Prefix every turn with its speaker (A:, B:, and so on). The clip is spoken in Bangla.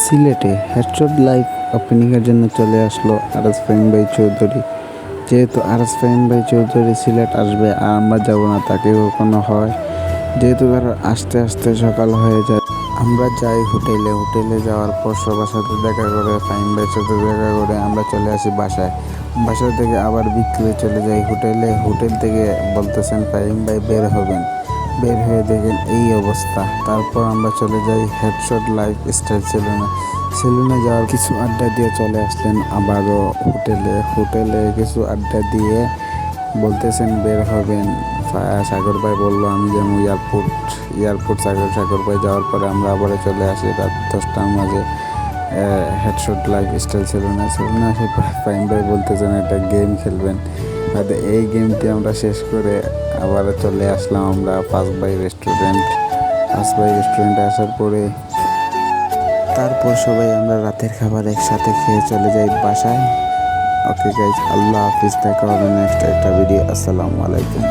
A: সিলেটে হেডশট লাইভ ওপেনিংয়ের জন্য চলে আসলো আরাস ফাহিম ভাই চৌধুরী। যেহেতু আরাস ফাহিম ভাই চৌধুরী সিলেট আসবে আর আমরা যাব না, তাকে কখনো হয়। যেহেতু তারা আস্তে আস্তে সকাল হয়ে যায়, আমরা যাই হোটেলে যাওয়ার পর সবার সাথে দেখা করে, ফাহিম ভাইয়ের সাথে দেখা করে আমরা চলে আসি বাসায়। বাসা থেকে আবার বিকেলে চলে যাই হোটেল থেকে বলতেছেন ফাহিম ভাই বের হবেন। বের হয়ে দেখেন এই অবস্থা। তারপর আমরা চলে যাই হেডশট লাইফ স্টাইল সেলুনে যাওয়ার কিছু আড্ডা দিয়ে চলে আসলেন আবারও হোটেলে কিছু আড্ডা দিয়ে বলতেছেন বের হবেন। সাগর ভাই বললো আমি যেমন এয়ারপোর্ট সাগর ভাই যাওয়ার পরে আমরা আবার চলে আসি রাত 10টার মাঝে হেডশট লাইফ স্টাইল সেলুনে আসে। ফাহিম ভাই বলতেছেন একটা গেম খেলবেন, হয়তো এই গেমটি আমরা শেষ করে আবার চলে আসলাম আমরা পাঁচ ভাই রেস্টুরেন্টে আসার পরে তারপর সবাই আমরা রাতের খাবার একসাথে খেয়ে চলে যাই বাসায়। ওকে গাইজ, আল্লাহ হাফিজ, দেখা হবে নেক্সট একটা ভিডিও। আসসালামু আলাইকুম।